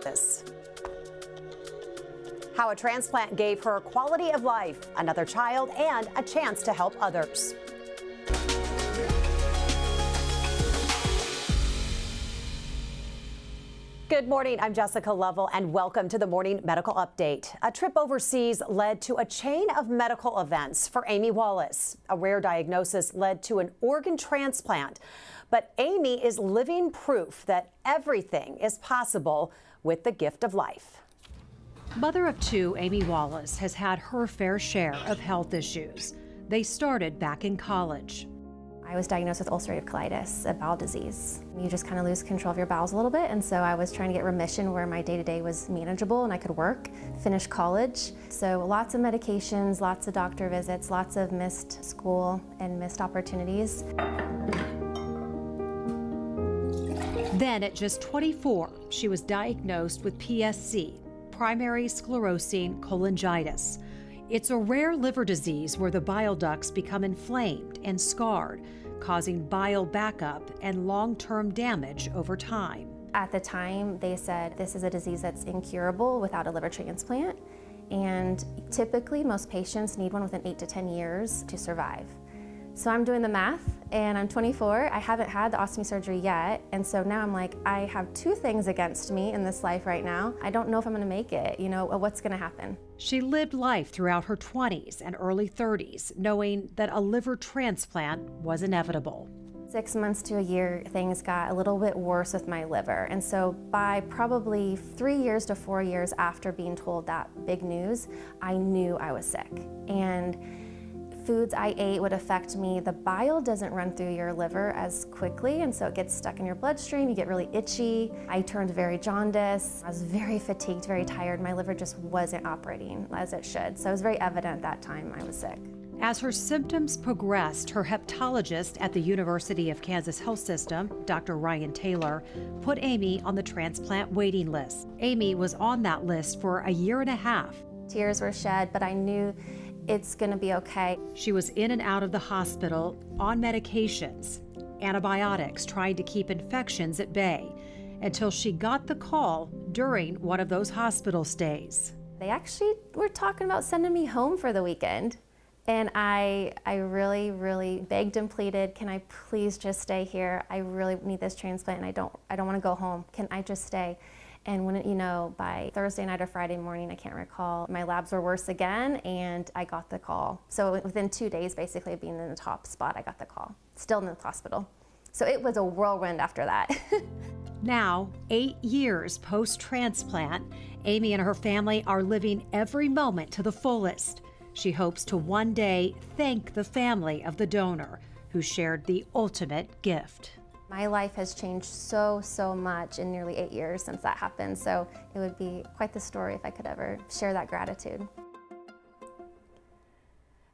this. How a transplant gave her quality of life, another child, and a chance to help others. Good morning, I'm Jessica Lovell, and welcome to the Morning Medical Update. A trip overseas led to a chain of medical events for Amy Wallace. A rare diagnosis led to an organ transplant. But Amy is living proof that everything is possible with the gift of life. Mother of two, Amy Wallace has had her fair share of health issues. They started back in college. I was diagnosed with ulcerative colitis, a bowel disease. You just kind of lose control of your bowels a little bit, and so I was trying to get remission where my day-to-day was manageable and I could work, finish college. So lots of medications, lots of doctor visits, lots of missed school and missed opportunities. Then at just 24, she was diagnosed with PSC, primary sclerosing cholangitis. It's a rare liver disease where the bile ducts become inflamed and scarred, causing bile backup and long-term damage over time. At the time, they said this is a disease that's incurable without a liver transplant, and typically most patients need one within 8 to 10 years to survive. So I'm doing the math, and I'm 24. I haven't had the ostomy surgery yet, and so now I'm like, I have two things against me in this life right now. I don't know if I'm gonna make it, what's gonna happen? She lived life throughout her 20s and early 30s, knowing that a liver transplant was inevitable. 6 months to a year, things got a little bit worse with my liver. And so by probably 3 years to 4 years after being told that big news, I knew I was sick. And foods I ate would affect me. The bile doesn't run through your liver as quickly, and so it gets stuck in your bloodstream. You get really itchy. I turned very jaundiced. I was very fatigued, very tired. My liver just wasn't operating as it should. So it was very evident that time I was sick. As her symptoms progressed, her hepatologist at the University of Kansas Health System, Dr. Ryan Taylor, put Amy on the transplant waiting list. Amy was on that list for a year and a half. Tears were shed, but I knew it's gonna be okay. She was in and out of the hospital on medications, antibiotics, trying to keep infections at bay, until she got the call during one of those hospital stays. They actually were talking about sending me home for the weekend. And I really, really begged and pleaded, can I please just stay here? I really need this transplant and I don't wanna go home. Can I just stay? And wouldn't you know, by Thursday night or Friday morning, I can't recall, my labs were worse again and I got the call. So within 2 days, basically being in the top spot, I got the call, still in the hospital. So it was a whirlwind after that. Now, 8 years post-transplant, Amy and her family are living every moment to the fullest. She hopes to one day thank the family of the donor who shared the ultimate gift. My life has changed so much in nearly 8 years since that happened, so it would be quite the story if I could ever share that gratitude.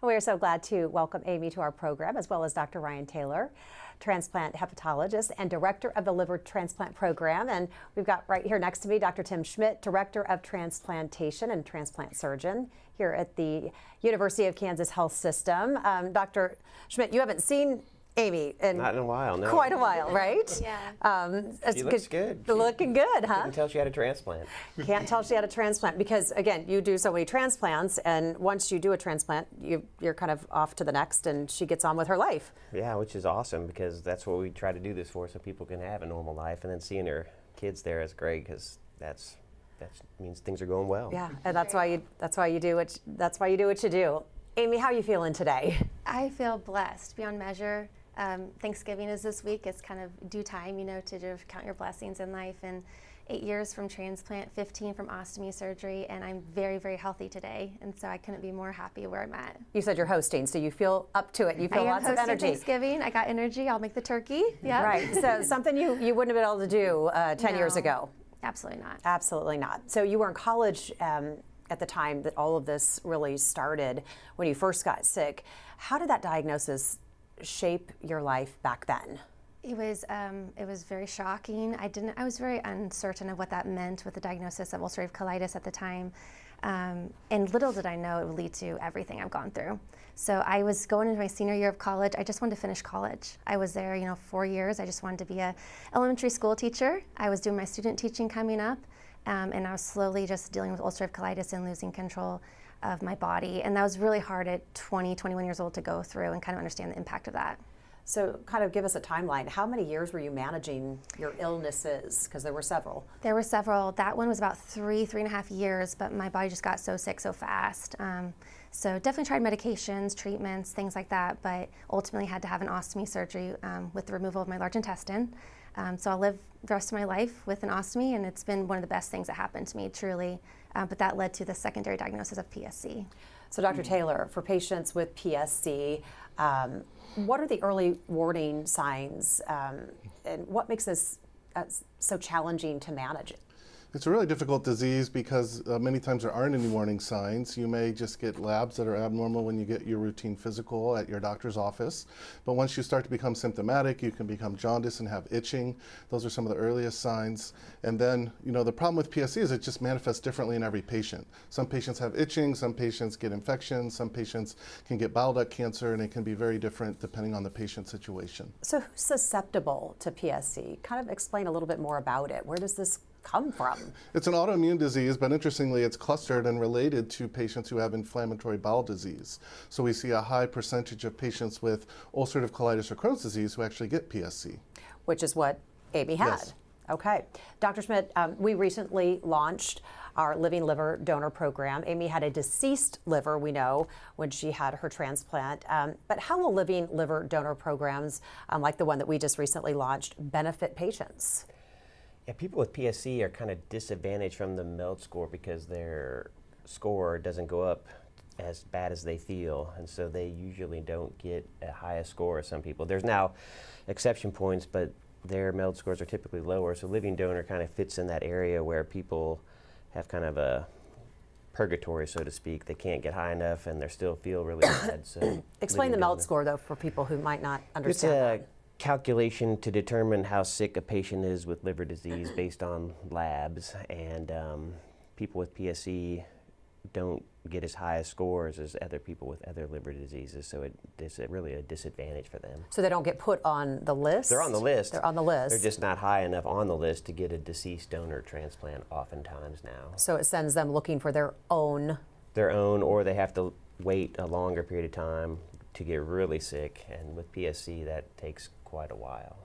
We are so glad to welcome Amy to our program, as well as Dr. Ryan Taylor, transplant hepatologist and director of the liver transplant program. And we've got right here next to me Dr. Tim Schmidt, director of transplantation and transplant surgeon here at the University of Kansas Health System. Dr. Schmidt, you haven't seen Amy in not in a while, no. Quite a while, right? Yeah. She looks good. Looking good, huh? Couldn't tell she had a transplant. Can't tell she had a transplant because, again, you do so many transplants, and once you do a transplant, you're kind of off to the next, and she gets on with her life. Yeah, which is awesome because that's what we try to do this for, so people can have a normal life, and then seeing her kids there is great because that means things are going well. Yeah, and that's why you do what you do. Amy, how are you feeling today? I feel blessed beyond measure. Thanksgiving is this week. It's kind of due time, to count your blessings in life. And 8 years from transplant, 15 from ostomy surgery, and I'm very, very healthy today. And so I couldn't be more happy where I'm at. You said you're hosting, so you feel up to it. You feel lots of energy. Thanksgiving. I got energy. I'll make the turkey. Yeah. Right. So something you wouldn't have been able to do 10 years ago. Absolutely not. Absolutely not. So you were in college at the time that all of this really started when you first got sick. How did that diagnosis shape your life back then? It was very shocking. I was very uncertain of what that meant with the diagnosis of ulcerative colitis at the time. And little did I know it would lead to everything I've gone through. So I was going into my senior year of college. I just wanted to finish college. I was there, 4 years. I just wanted to be a elementary school teacher. I was doing my student teaching coming up. and I was slowly just dealing with ulcerative colitis and losing control of my body. And that was really hard at 20, 21 years old to go through and kind of understand the impact of that. So kind of give us a timeline. How many years were you managing your illnesses? Because there were several. There were several. That one was about 3.5 years, but my body just got so sick so fast. So definitely tried medications, treatments, things like that, but ultimately had to have an ostomy surgery with the removal of my large intestine. So I'll live the rest of my life with an ostomy, and it's been one of the best things that happened to me, truly. But that led to the secondary diagnosis of PSC. So Dr. Taylor, for patients with PSC, what are the early warning signs, and what makes this so challenging to manage? It's a really difficult disease because many times there aren't any warning signs. You may just get labs that are abnormal when you get your routine physical at your doctor's office. But once you start to become symptomatic, you can become jaundice and have itching. Those are some of the earliest signs. And then, the problem with PSC is it just manifests differently in every patient. Some patients have itching, some patients get infections, some patients can get bile duct cancer, and it can be very different depending on the patient's situation. So who's susceptible to PSC? Kind of explain a little bit more about it. Where does this come from? It's an autoimmune disease, but interestingly, it's clustered and related to patients who have inflammatory bowel disease. So we see a high percentage of patients with ulcerative colitis or Crohn's disease who actually get PSC. Which is what Amy had. Yes. Okay. Dr. Schmidt, we recently launched our living liver donor program. Amy had a deceased liver, we know, when she had her transplant. But how will living liver donor programs, like the one that we just recently launched, benefit patients? Yeah, people with PSC are kind of disadvantaged from the MELD score because their score doesn't go up as bad as they feel, and so they usually don't get a higher score as some people. There's now exception points, but their MELD scores are typically lower, so living donor kind of fits in that area where people have kind of a purgatory, so to speak. They can't get high enough and they still feel really bad. So explain the MELD score, though, for people who might not understand that. Calculation to determine how sick a patient is with liver disease based on labs, and people with PSC don't get as high scores as other people with other liver diseases, so it's really a disadvantage for them. So they don't get put on the list? They're on the list. They're on the list. They're just not high enough on the list to get a deceased donor transplant oftentimes now. So it sends them looking for their own, or they have to wait a longer period of time to get really sick, and with PSC that takes quite a while.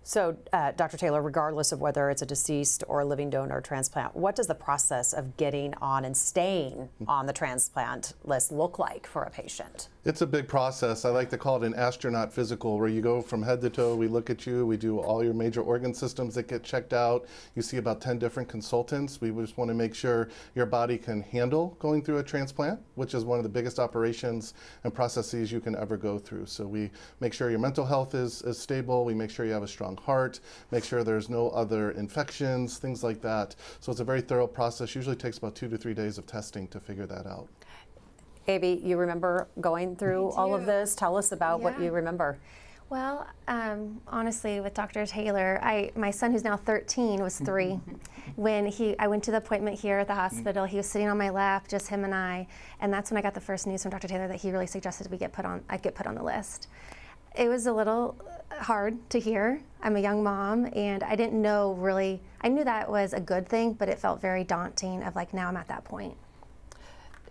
So, Dr. Taylor, regardless of whether it's a deceased or a living donor transplant, what does the process of getting on and staying on the transplant list look like for a patient? It's a big process. I like to call it an astronaut physical, where you go from head to toe, we look at you, we do all your major organ systems that get checked out. You see about 10 different consultants. We just want to make sure your body can handle going through a transplant, which is one of the biggest operations and processes you can ever go through. So we make sure your mental health is stable, we make sure you have a strong heart, make sure there's no other infections, things like that. So it's a very thorough process. Usually takes about 2 to 3 days of testing to figure that out. Avi, you remember going through all of this? Tell us about what you remember. Well, honestly, with Dr. Taylor, my son, who's now 13, was 3. When I went to the appointment here at the hospital, he was sitting on my lap, just him and I, and that's when I got the first news from Dr. Taylor that he really suggested I get put on the list. It was a little hard to hear. I'm a young mom, and I didn't know really, I knew that was a good thing, but it felt very daunting of like, now I'm at that point.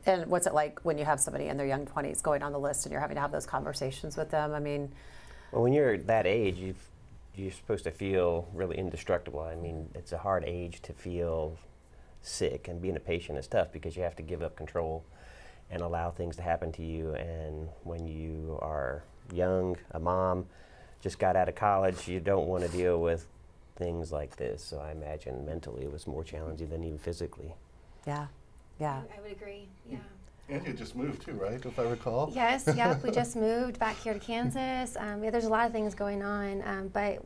And what's it like when you have somebody in their young 20s going on the list and you're having to have those conversations with them? I mean, well, when you're that age, you're supposed to feel really indestructible. I mean, it's a hard age to feel sick, and being a patient is tough because you have to give up control and allow things to happen to you. And when you are young, a mom, just got out of college, you don't want to deal with things like this. So I imagine mentally it was more challenging than even physically. Yeah. Yeah. I would agree, yeah. And you just moved too, right, if I recall? Yes, yeah, we just moved back here to Kansas. Yeah, there's a lot of things going on, but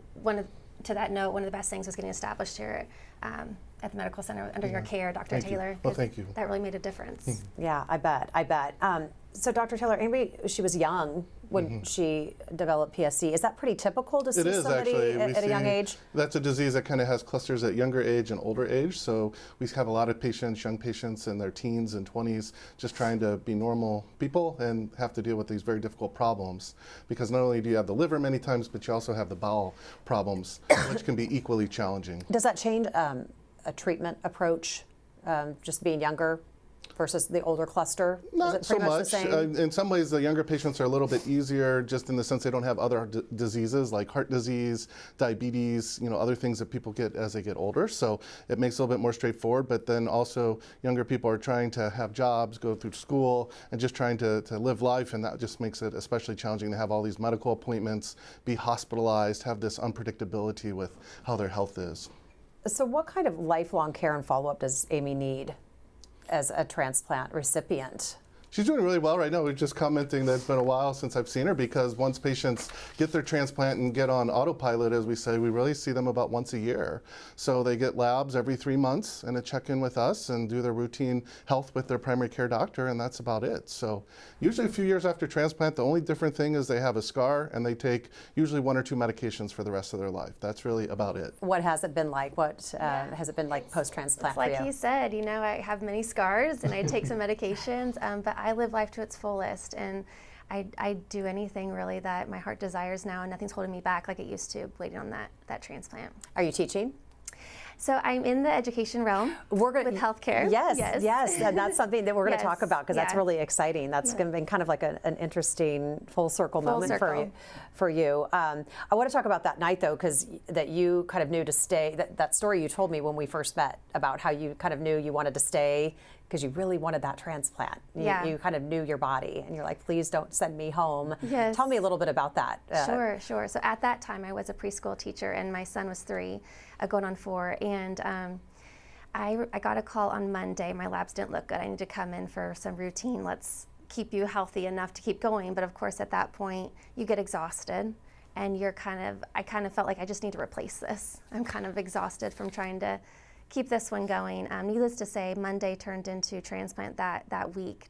to that note, one of the best things was getting established here at the medical center under your care, Dr. Taylor. Well, thank you. That really made a difference. Yeah, I bet. So Dr. Taylor, Amy, she was young when she developed PSC. Is that pretty typical to see somebody at a young age? That's a disease that kind of has clusters at younger age and older age. So we have a lot of patients, young patients in their teens and 20s, just trying to be normal people and have to deal with these very difficult problems. Because not only do you have the liver many times, but you also have the bowel problems, which can be equally challenging. Does that change a treatment approach, just being younger versus the older cluster? Not so much. The same? In some ways, the younger patients are a little bit easier, just in the sense they don't have other diseases like heart disease, diabetes, other things that people get as they get older. So it makes it a little bit more straightforward. But then also, younger people are trying to have jobs, go through school, and just trying to live life, and that just makes it especially challenging to have all these medical appointments, be hospitalized, have this unpredictability with how their health is. So what kind of lifelong care and follow-up does Amy need as a transplant recipient? She's doing really well right now. We're just commenting that it's been a while since I've seen her, because once patients get their transplant and get on autopilot, as we say, we really see them about once a year. So they get labs every 3 months and a check-in with us and do their routine health with their primary care doctor, and that's about it. So usually a few years after transplant, the only different thing is they have a scar and they take usually 1 or 2 medications for the rest of their life. That's really about it. What has it been like? What has it been like post-transplant for you? Like he said, I have many scars and I take some medications, but I live life to its fullest, and I do anything really that my heart desires now, and nothing's holding me back like it used to waiting on that transplant. Are you teaching? So I'm in the education realm with healthcare. Yes, and that's something that we're going to Yes. talk about, because that's really exciting. That's going to be kind of like an interesting full circle moment for you. I want to talk about that night, though, because that you kind of knew to stay. That story you told me when we first met about how you kind of knew you wanted to stay because you really wanted that transplant. You kind of knew your body, and you're like, please don't send me home. Yes. Tell me a little bit about that. Sure. So at that time, I was a preschool teacher, and my son was 3, going on 4, and I got a call on Monday. My labs didn't look good. I need to come in for some routine. Let's keep you healthy enough to keep going. But of course, at that point, you get exhausted, and I kind of felt like I just need to replace this. I'm kind of exhausted from trying to keep this one going. Needless to say, Monday turned into transplant that week.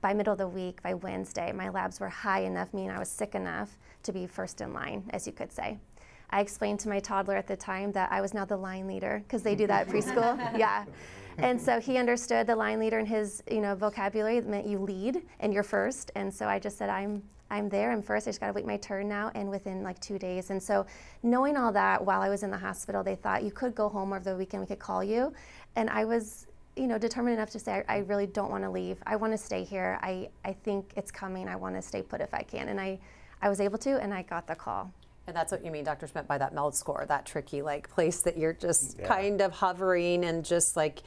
By middle of the week, by Wednesday, my labs were high enough, meaning I was sick enough to be first in line, as you could say. I explained to my toddler at the time that I was now the line leader, because they do that at preschool. Yeah. And so he understood the line leader in his vocabulary. It meant you lead and you're first. And so I just said, I'm there, I'm first, I just gotta wait my turn now, and within like 2 days. And so knowing all that, while I was in the hospital, they thought you could go home over the weekend, we could call you. And I was determined enough to say, I really don't wanna leave. I wanna stay here. I think it's coming. I wanna stay put if I can. And I was able to, and I got the call. And that's what you mean, Dr. Schmidt, by that MELD score, that tricky place that you're just kind of hovering, and just like,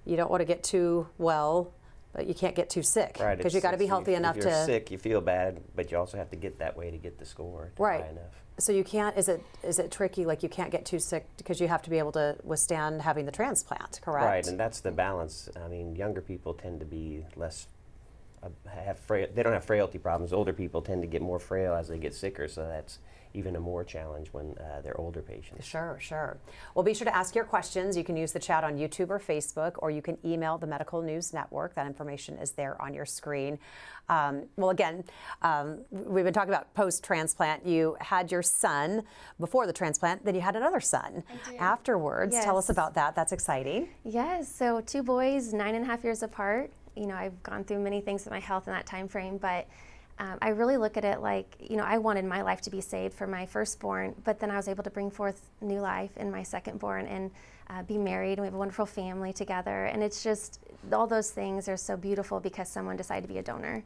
you don't want to get too well, but you can't get too sick. Right. Because you got to be healthy enough if to. you're sick, you feel bad, but you also have to get that way to get the score high enough. So you can't, is it tricky, like you can't get too sick because you have to be able to withstand having the transplant, correct? Right, and that's the balance. I mean, younger people tend to be less, they don't have frailty problems. Older people tend to get more frail as they get sicker, so that's even a more challenge when they're older patients. Sure. Well, be sure to ask your questions. You can use the chat on YouTube or Facebook, or you can email the Medical News Network. That information is there on your screen. Well, again, we've been talking about post-transplant. You had your son before the transplant, then you had another son afterwards. Yes. Tell us about that. That's exciting. Yes, so 2 boys, 9.5 years apart. I've gone through many things with my health in that time frame, but I really look at it like, I wanted my life to be saved for my firstborn, but then I was able to bring forth new life in my secondborn and be married, and we have a wonderful family together. And it's just, all those things are so beautiful because someone decided to be a donor,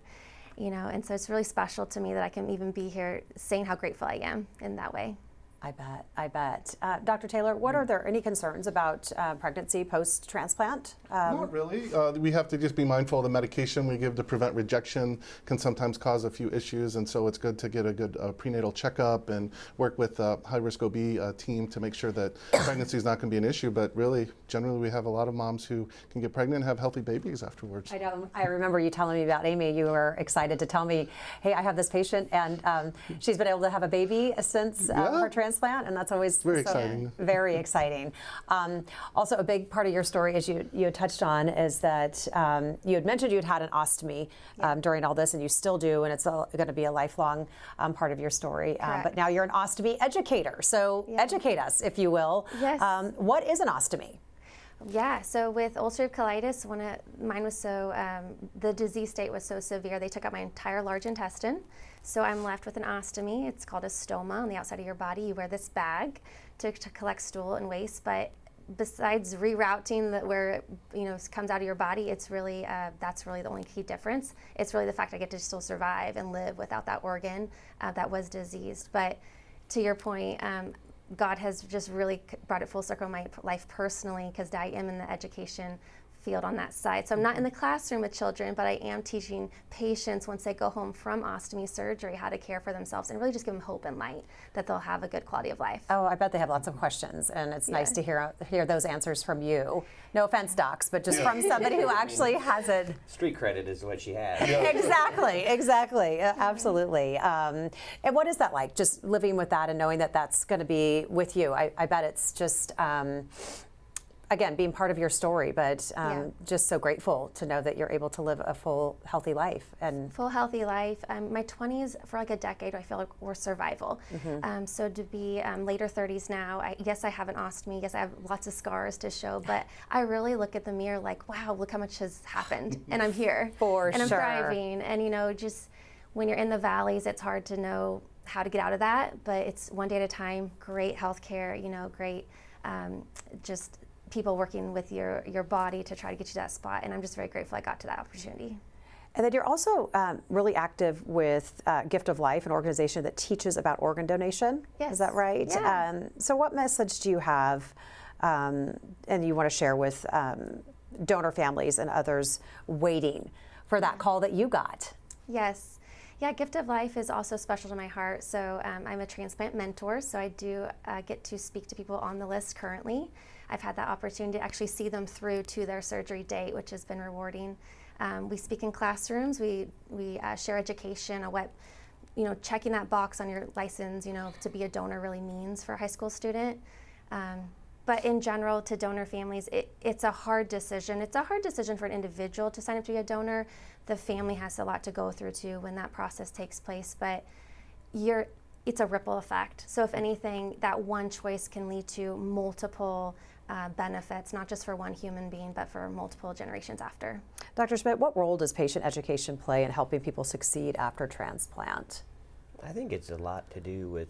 and so it's really special to me that I can even be here saying how grateful I am in that way. I bet. Dr. Taylor, are there any concerns about pregnancy post-transplant? Not really. We have to just be mindful of the medication we give to prevent rejection can sometimes cause a few issues, and so it's good to get a good prenatal checkup and work with a high-risk OB team to make sure that pregnancy is not going to be an issue. But really, generally, we have a lot of moms who can get pregnant and have healthy babies afterwards. I know. I remember you telling me about Amy. You were excited to tell me, hey, I have this patient, and she's been able to have a baby since her transplant, and that's always very exciting. Very exciting. Also, a big part of your story, as you had touched on, is that you had mentioned you had an ostomy during all this, and you still do, and it's going to be a lifelong part of your story. But now you're an ostomy educator, so educate us, if you will. Yes. What is an ostomy? Yeah, so with ulcerative colitis, mine was the disease state was so severe, they took out my entire large intestine. So I'm left with an ostomy. It's called a stoma on the outside of your body. You wear this bag to collect stool and waste, but besides rerouting where it, comes out of your body, it's really that's really the only key difference. It's really the fact I get to still survive and live without that organ that was diseased. But to your point, God has just really brought it full circle in my life personally, because I am in the education field on that side. So I'm not in the classroom with children, but I am teaching patients once they go home from ostomy surgery how to care for themselves and really just give them hope and light that they'll have a good quality of life. Oh, I bet they have lots of questions, and it's nice to hear those answers from you. No offense, docs, but just from somebody who actually has it. Street credit is what she has. Exactly, absolutely. And what is that like, just living with that and knowing that that's going to be with you? I bet it's just, again, being part of your story, but just so grateful to know that you're able to live a full, healthy life. And full, healthy life. My 20s, for like a decade, I feel like were survival. So to be later 30s now, yes, I have an ostomy, yes, I have lots of scars to show, but I really look at the mirror like, wow, look how much has happened, and I'm here. And I'm thriving, and just when you're in the valleys, it's hard to know how to get out of that, but it's one day at a time. Great healthcare, great just people working with your body to try to get you to that spot, and I'm just very grateful I got to that opportunity. And then you're also really active with Gift of Life, an organization that teaches about organ donation. Yes. Is that right? Yeah. So what message do you have and you want to share with donor families and others waiting for that call that you got? Yes. Yeah, Gift of Life is also special to my heart. So I'm a transplant mentor, so I do get to speak to people on the list currently. I've had that opportunity to actually see them through to their surgery date, which has been rewarding. We speak in classrooms. We share education on what checking that box on your license, to be a donor really means for a high school student. But in general, to donor families, it's a hard decision. It's a hard decision for an individual to sign up to be a donor. The family has a lot to go through too when that process takes place. But it's a ripple effect. So if anything, that one choice can lead to multiple benefits, not just for one human being, but for multiple generations after. Dr. Schmidt, what role does patient education play in helping people succeed after transplant? I think it's a lot to do with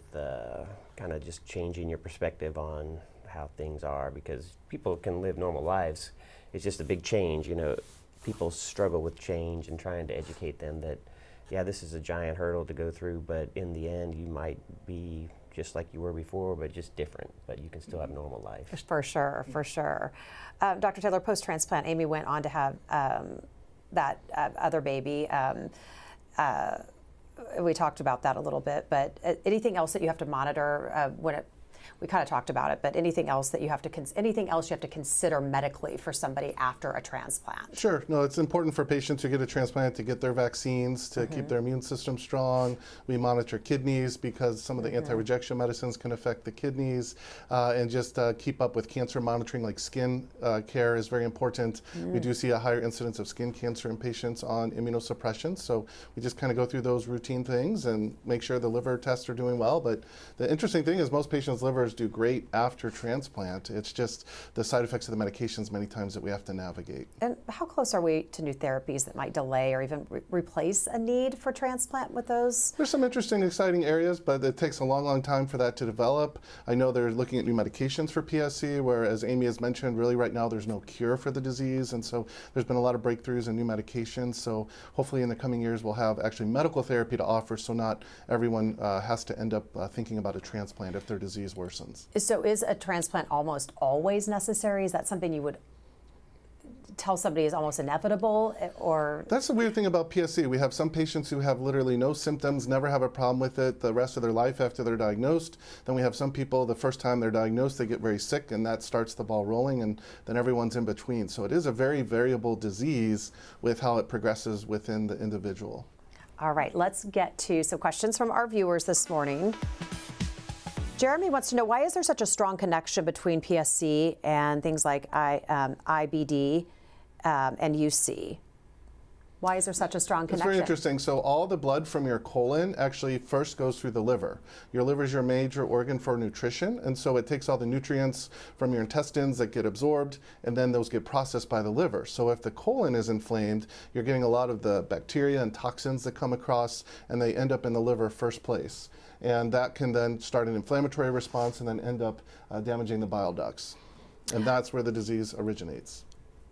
kind of just changing your perspective on how things are, because people can live normal lives. It's just a big change. People struggle with change, and trying to educate them that, yeah, this is a giant hurdle to go through, but in the end you might be just like you were before, but just different, but you can still have normal life. For sure, for sure. Dr. Taylor, post-transplant, Amy went on to have that other baby. We talked about that a little bit, but anything else that you have to monitor we kind of talked about it, but anything else that you have to consider medically for somebody after a transplant? Sure. No, it's important for patients who get a transplant to get their vaccines, to keep their immune system strong. We monitor kidneys because some of the anti-rejection medicines can affect the kidneys, and just keep up with cancer monitoring, like skin care is very important. We do see a higher incidence of skin cancer in patients on immunosuppression, so we just kind of go through those routine things and make sure the liver tests are doing well. But the interesting thing is most patients' livers do great after transplant. It's just the side effects of the medications many times that we have to navigate. And how close are we to new therapies that might delay or even replace a need for transplant with those? There's some interesting, exciting areas, but it takes a long, long time for that to develop. I know they're looking at new medications for PSC, where, as Amy has mentioned, really right now there's no cure for the disease, and so there's been a lot of breakthroughs in new medications. So hopefully in the coming years we'll have actually medical therapy to offer, so not everyone has to end up thinking about a transplant if their disease worsens. So is a transplant almost always necessary? Is that something you would tell somebody is almost inevitable, or? That's the weird thing about PSC. We have some patients who have literally no symptoms, never have a problem with it the rest of their life after they're diagnosed. Then we have some people, the first time they're diagnosed, they get very sick, and that starts the ball rolling, and then everyone's in between. So it is a very variable disease with how it progresses within the individual. All right, let's get to some questions from our viewers this morning. Jeremy wants to know, why is there such a strong connection between PSC and things like IBD and UC? Why is there such a strong connection? It's very interesting. So all the blood from your colon actually first goes through the liver. Your liver is your major organ for nutrition, and so it takes all the nutrients from your intestines that get absorbed, and then those get processed by the liver. So if the colon is inflamed, you're getting a lot of the bacteria and toxins that come across, and they end up in the liver first place. And that can then start an inflammatory response and then end up damaging the bile ducts. And that's where the disease originates.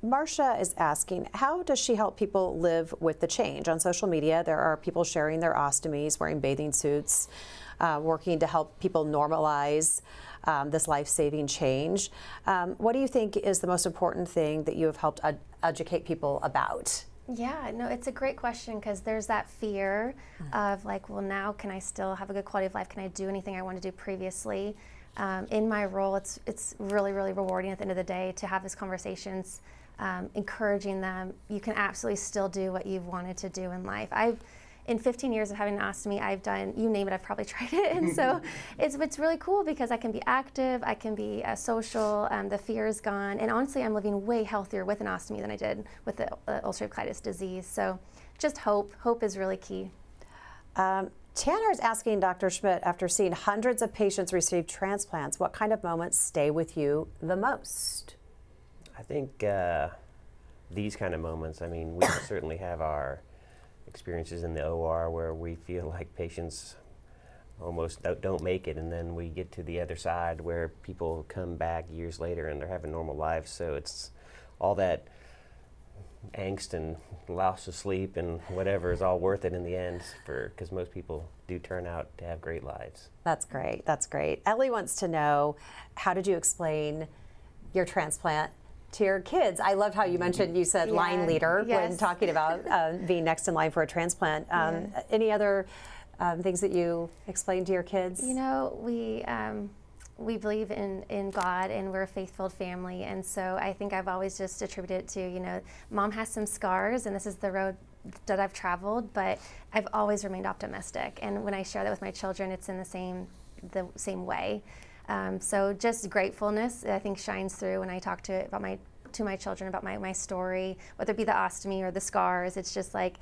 Marcia is asking, how does she help people live with the change? On social media, there are people sharing their ostomies, wearing bathing suits, working to help people normalize this life-saving change. What do you think is the most important thing that you have helped educate people about? Yeah, no, it's a great question because there's that fear of like, well, now can I still have a good quality of life? Can I do anything I wanted to do previously? In my role, it's really, really rewarding at the end of the day to have these conversations, encouraging them. You can absolutely still do what you've wanted to do in life. In 15 years of having an ostomy, I've done, you name it, I've probably tried it. And so it's really cool because I can be active, I can be social, the fear is gone. And honestly, I'm living way healthier with an ostomy than I did with the ulcerative colitis disease. So just hope. Hope is really key. Tanner is asking Dr. Schmidt, after seeing hundreds of patients receive transplants, what kind of moments stay with you the most? I think these kind of moments, I mean, we certainly have our experiences in the OR where we feel like patients almost don't make it, and then we get to the other side where people come back years later and they're having normal lives. So it's all that angst and loss of sleep and whatever is all worth it in the end, because most people do turn out to have great lives. That's great. That's great. Ellie wants to know, how did you explain your transplant to your kids? I loved how you mentioned, you said line leader when talking about being next in line for a transplant. Any other things that you explained to your kids? You know, we believe in God, and we're a faith-filled family, and so I think I've always just attributed it to, you know, Mom has some scars and this is the road that I've traveled, but I've always remained optimistic, and when I share that with my children, it's in the same way. So just gratefulness, I think, shines through when I talk to my children about my story, whether it be the ostomy or the scars. It's just like,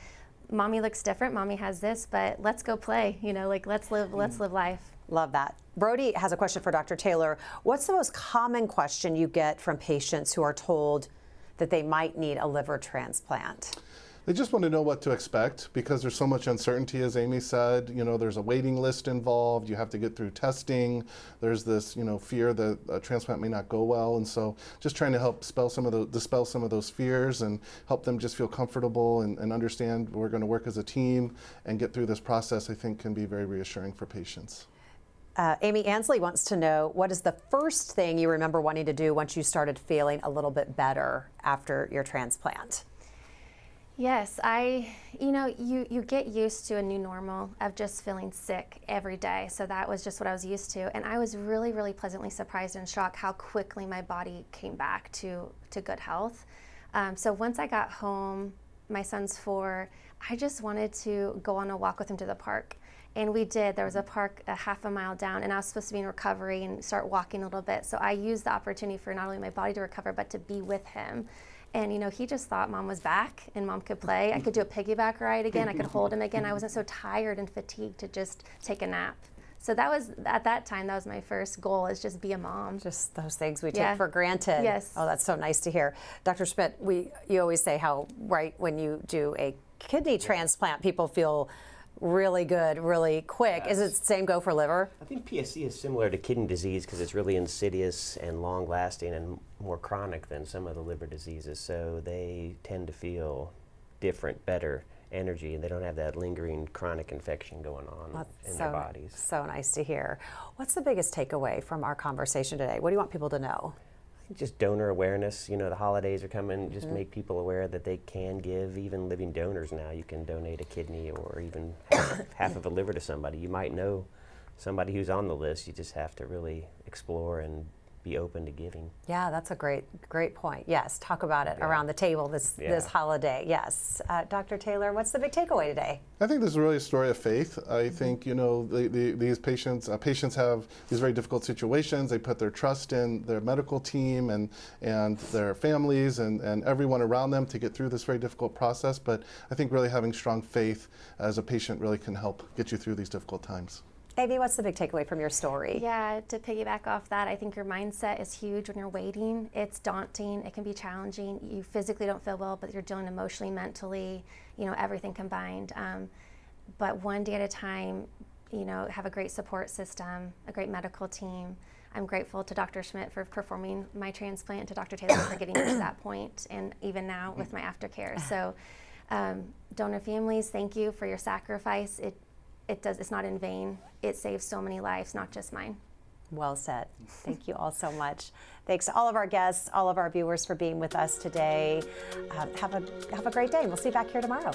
Mommy looks different, Mommy has this, but let's go play, you know, like let's live life. Love that. Brody has a question for Dr. Taylor. What's the most common question you get from patients who are told that they might need a liver transplant? They just want to know what to expect because there's so much uncertainty, as Amy said. You know, there's a waiting list involved. You have to get through testing. There's this, you know, fear that a transplant may not go well, and so just trying to help dispel some of those fears and help them just feel comfortable and understand we're going to work as a team and get through this process, I think, can be very reassuring for patients. Amy Ansley wants to know, what is the first thing you remember wanting to do once you started feeling a little bit better after your transplant? Yes, you know, you get used to a new normal of just feeling sick every day. So that was just what I was used to. And I was really, really pleasantly surprised and shocked how quickly my body came back to good health. So once I got home, my son's 4, I just wanted to go on a walk with him to the park. And we did. There was a park a half a mile down, and I was supposed to be in recovery and start walking a little bit. So I used the opportunity for not only my body to recover, but to be with him. And, you know, he just thought Mom was back and Mom could play. I could do a piggyback ride again. I could hold him again. I wasn't so tired and fatigued to just take a nap. So that was, at that time, that was my first goal, is just be a mom. Just those things we take for granted. Yes. Oh, that's so nice to hear. Dr. Schmidt, you always say how, right, when you do a kidney transplant, people feel really good, really quick. Is it the same go for liver? I think PSC is similar to kidney disease because it's really insidious and long-lasting and more chronic than some of the liver diseases. So they tend to feel different, better energy, and they don't have that lingering chronic infection going on in their bodies. So nice to hear. What's the biggest takeaway from our conversation today? What do you want people to know? Just donor awareness. You know, the holidays are coming. Just make people aware that they can give. Even living donors now, you can donate a kidney or even half of a liver to somebody. You might know somebody who's on the list. You just have to really explore and be open to giving. Yeah, that's a great point. Yes, talk about it around the table this holiday. Yes. Dr. Taylor, what's the big takeaway today? I think this is really a story of faith. I think, you know, these patients have these very difficult situations. They put their trust in their medical team and their families and everyone around them to get through this very difficult process. But I think really having strong faith as a patient really can help get you through these difficult times. Amy, what's the big takeaway from your story? Yeah, to piggyback off that, I think your mindset is huge when you're waiting. It's daunting, it can be challenging. You physically don't feel well, but you're dealing emotionally, mentally, you know, everything combined. But one day at a time, you know, have a great support system, a great medical team, I'm grateful to Dr. Schmidt for performing my transplant, to Dr. Taylor for getting me to that point, and even now with my aftercare. So donor families, thank you for your sacrifice. It's not in vain. It saves so many lives, not just mine. Well said. Thank you all so much. Thanks to all of our guests, all of our viewers for being with us today. Have a great day, and we'll see you back here tomorrow.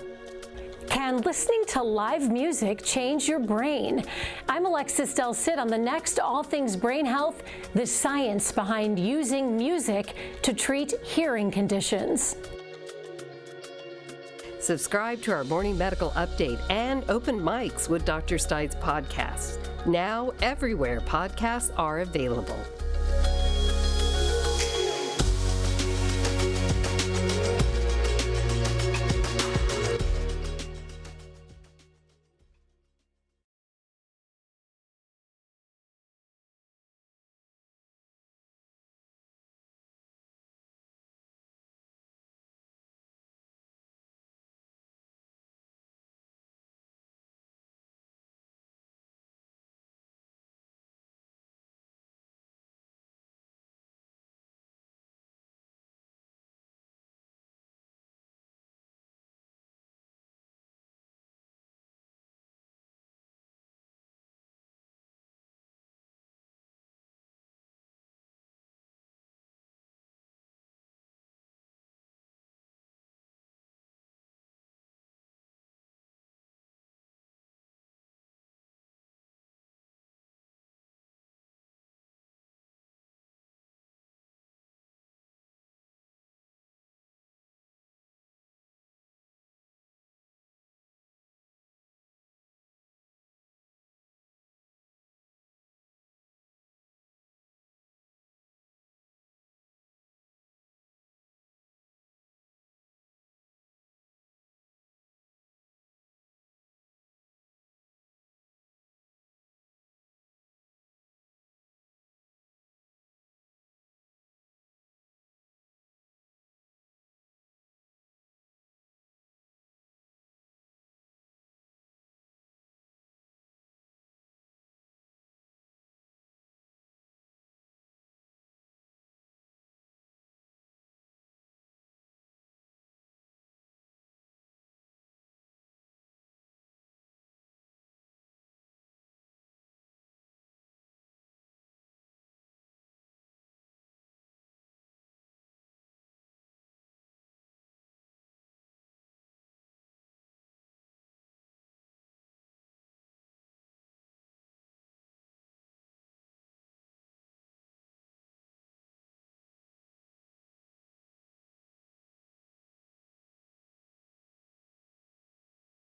Can listening to live music change your brain? I'm Alexis Del Cid on the next All Things Brain Health, the science behind using music to treat hearing conditions. Subscribe to our morning medical update and Open Mics with Dr. Stites podcast. Now everywhere podcasts are available.